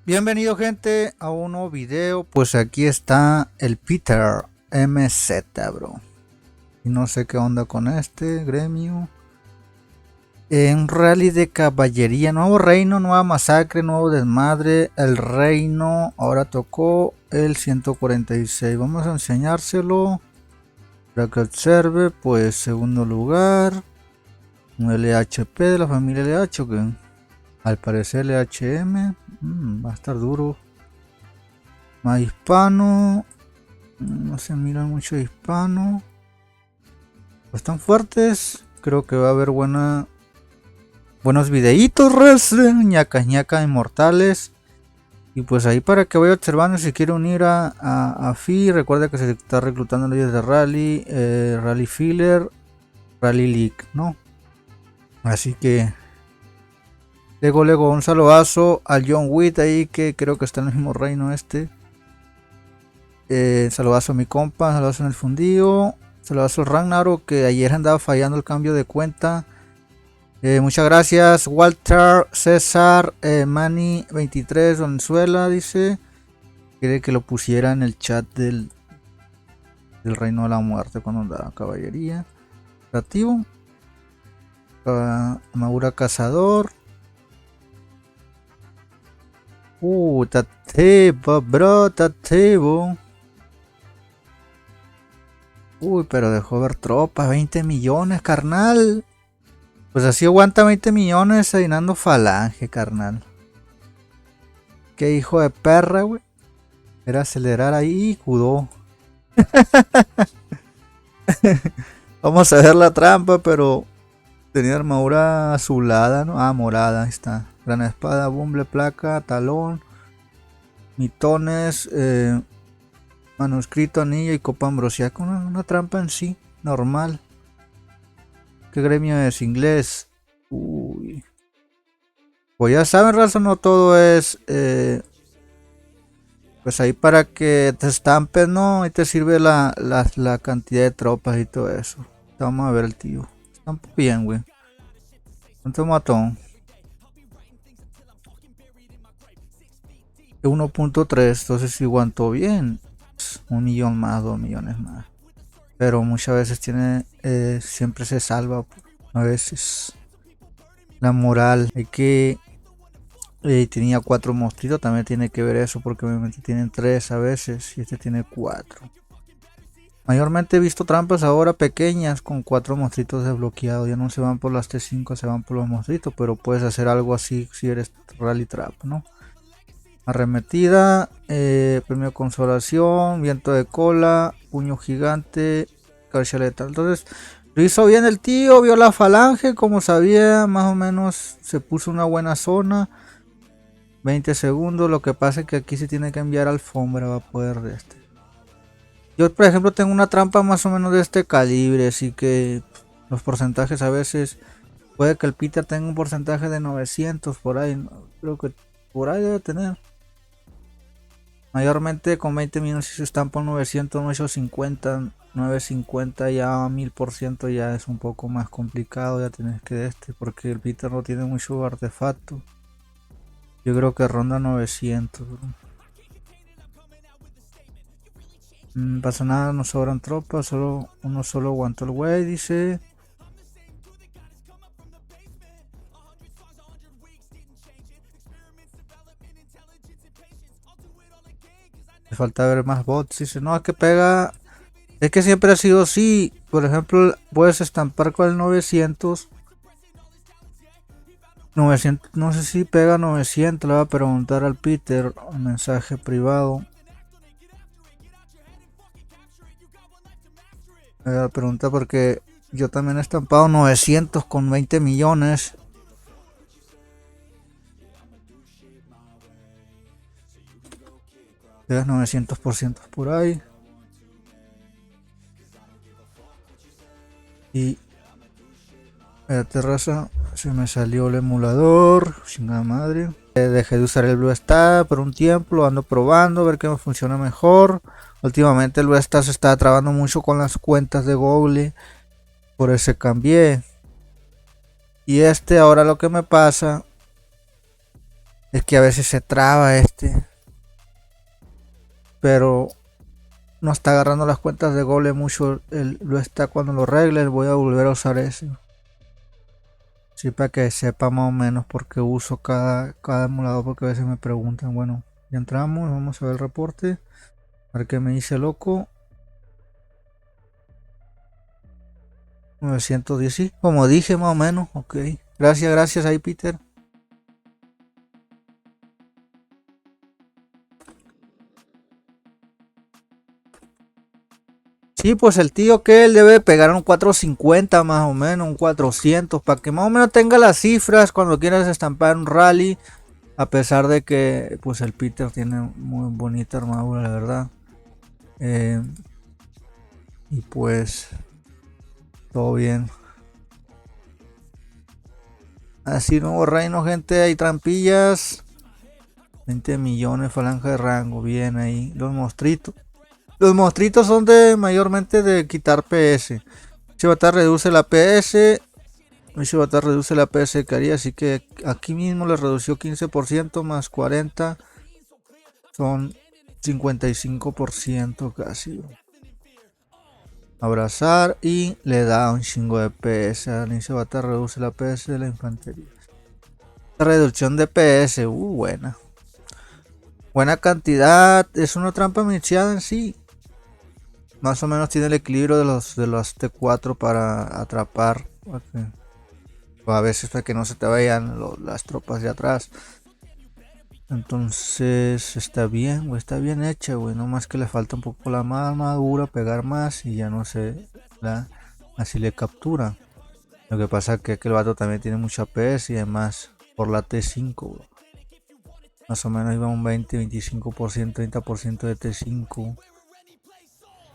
Bienvenido gente a un nuevo video. Pues aquí está el Peter MZ, bro. Y no sé qué onda con este gremio. Un rally de caballería, nuevo reino, nueva masacre, nuevo desmadre. El reino ahora tocó el 146. Vamos a enseñárselo para que observe. Pues segundo lugar, un LHP de la familia LH, ¿o qué? Al parecer LHM. Va a estar duro. Más hispano. No se mira mucho hispano. Pues están fuertes. Creo que va a haber buenos videitos, ñacas inmortales. Y pues ahí para que vaya observando si quiere unir a FI. Recuerda que se está reclutando líderes de rally, rally filler, rally league, ¿no? Así que luego un saludazo al John Witt ahí, que creo que está en el mismo reino este. Saludazo a mi compa, saludazo en el fundido, saludazo al Ragnarok, que ayer andaba fallando el cambio de cuenta. Muchas gracias Walter, César, Manny 23 Venezuela dice, quiere que lo pusiera en el chat del reino de la muerte cuando andaba caballería. Creativo. Maura Cazador. Tatebo, bro, Tatebo. Uy, pero dejó ver tropas, 20 millones, carnal. Pues así aguanta 20 millones llenando falange, carnal. Qué hijo de perra, güey. Era acelerar ahí y cudó. Vamos a ver la trampa, pero tenía armadura azulada, ¿no? Ah, morada, ahí está. Gran espada, bumble, placa, talón, mitones, manuscrito, anillo y copa ambrosiaca. Una trampa en sí, normal. ¿Qué gremio es? Inglés. Uy. Pues ya saben, raza, no todo es... pues ahí para que te estampes, ¿no? Ahí te sirve la cantidad de tropas y todo eso. Vamos a ver el tío. Estampa bien, güey. ¿Cuánto mató? 1.3, entonces sí aguantó bien. 1 millón más, 2 millones más. Pero muchas veces tiene, siempre se salva. A veces la moral. Hay que... tenía 4 monstruitos, también tiene que ver eso, porque obviamente tienen 3 a veces y este tiene 4. Mayormente he visto trampas ahora pequeñas con 4 monstruitos desbloqueados. Ya no se van por las T5, se van por los monstruitos, pero puedes hacer algo así si eres rally trap, ¿no? Arremetida, premio consolación, viento de cola, puño gigante, carchaleta. Entonces lo hizo bien el tío, vio la falange, como sabía, más o menos se puso una buena zona. 20 segundos, lo que pasa es que aquí se tiene que enviar alfombra para poder de este. Yo por ejemplo tengo una trampa más o menos de este calibre, así que los porcentajes a veces puede que el Peter tenga un porcentaje de 900 por ahí, creo que por ahí debe tener. Mayormente con 20 minutos si se están por 900, 950, 950 ya 1000% ya es un poco más complicado, ya tienes que porque el Peter no tiene mucho artefacto. Yo creo que ronda 900, bro. Pasa nada, no sobran tropas, uno solo aguantó el güey, dice. Le falta ver más bots, dice. No, es que pega. Es que siempre ha sido así. Por ejemplo, puedes estampar con el 900. 900, no sé si pega 900, le voy a preguntar al Peter, un mensaje privado. Le voy a preguntar porque yo también he estampado 900 con 20 millones. Pegas 900% por ahí. Y la terraza se me salió el emulador, chingada madre. Dejé de usar el BlueStack por un tiempo, lo ando probando, a ver qué me funciona mejor. Últimamente el BlueStack se está trabando mucho con las cuentas de Google, por eso cambié. Y ahora lo que me pasa Es que a veces se traba este. Pero no está agarrando las cuentas de Gole mucho. Lo está cuando lo arregle. Voy a volver a usar ese. Sí, para que sepa más o menos por qué uso cada emulador. Porque a veces me preguntan. Bueno, ya entramos. Vamos a ver el reporte. A ver qué me dice loco. 910, sí. Como dije más o menos. Ok. Gracias ahí, Peter. Sí, pues el tío que él debe pegar un 450 más o menos, un 400, para que más o menos tenga las cifras cuando quieras estampar un rally. A pesar de que pues el Peter tiene muy bonita armadura, la verdad. Y pues todo bien. Así nuevo reino, gente, hay trampillas. 20 millones, falange de rango, bien ahí. Los monstruitos. Los monstruitos son de mayormente de quitar PS. Chivata reduce la PS. Chivata reduce la PS que haría, así que aquí mismo le redució 15% más 40. Son 55% casi. Abrazar y le da un chingo de PS. Al inicio de batalla reduce la PS de la infantería. Reducción de PS, buena. Buena cantidad. Es una trampa mixeada en sí. Más o menos tiene el equilibrio de los T4 para atrapar. O a veces para que no se te vayan las tropas de atrás. Entonces está bien, güey, está bien hecha, güey. No más que le falta un poco la armadura, pegar más y ya no sé. Así le captura. Lo que pasa es que el vato también tiene mucha PS y además por la T5, güey. Más o menos iba un 20, 25%, 30% de T5.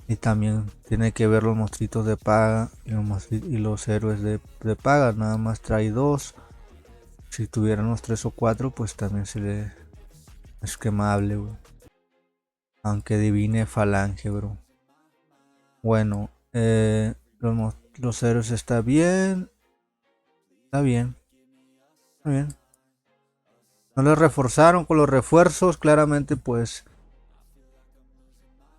Y también tiene que ver los monstruitos de paga y los héroes de paga. Nada más trae 2. Si tuvieran los 3 o 4, pues también se le es quemable, güey. Aunque divine falange, bro. Bueno, los héroes está bien. Está bien. Está bien. No les reforzaron con los refuerzos, claramente, pues.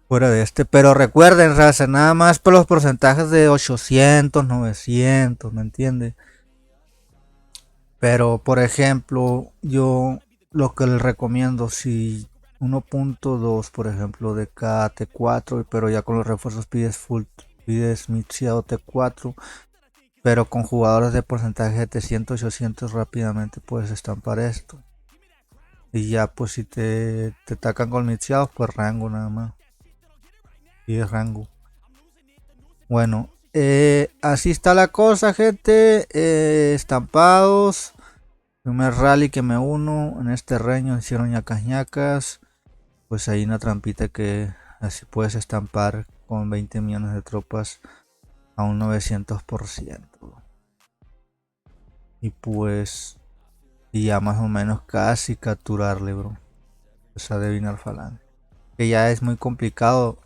Fuera de este. Pero recuerden, raza, nada más por los porcentajes de 800, 900, ¿me entiende? Pero, por ejemplo, yo lo que les recomiendo, si 1.2, por ejemplo, de cada T4, pero ya con los refuerzos pides mixeado T4, pero con jugadores de porcentaje de 300, 800 rápidamente puedes estampar esto. Y ya pues si te atacan con mixeados, pues rango nada más. Y es rango. Bueno, así está la cosa, gente. Estampados. Primer rally que me uno en este reino, hicieron ñacas ñacas. Pues hay una trampita que así puedes estampar con 20 millones de tropas a un 900%. Y pues, y ya más o menos casi capturarle, bro. Esa adivinar falange. Que ya es muy complicado.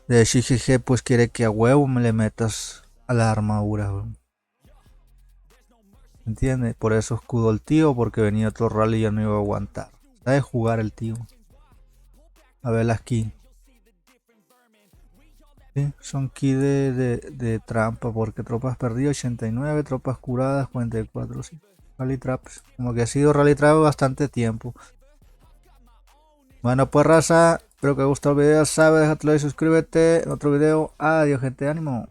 De GGG pues quiere que a huevo me le metas a la armadura, bro. ¿Entiendes? Por eso escudo el tío, porque venía otro rally y ya no iba a aguantar. Sabe jugar el tío. A ver las key. ¿Sí? Son key de trampa, porque tropas perdidas 89, tropas curadas 44. ¿Sí? Rally traps. Como que ha sido rally trap bastante tiempo. Bueno, pues raza, espero que os guste el video. Sabe, déjate like, suscríbete. En otro video. Adiós, gente, ánimo.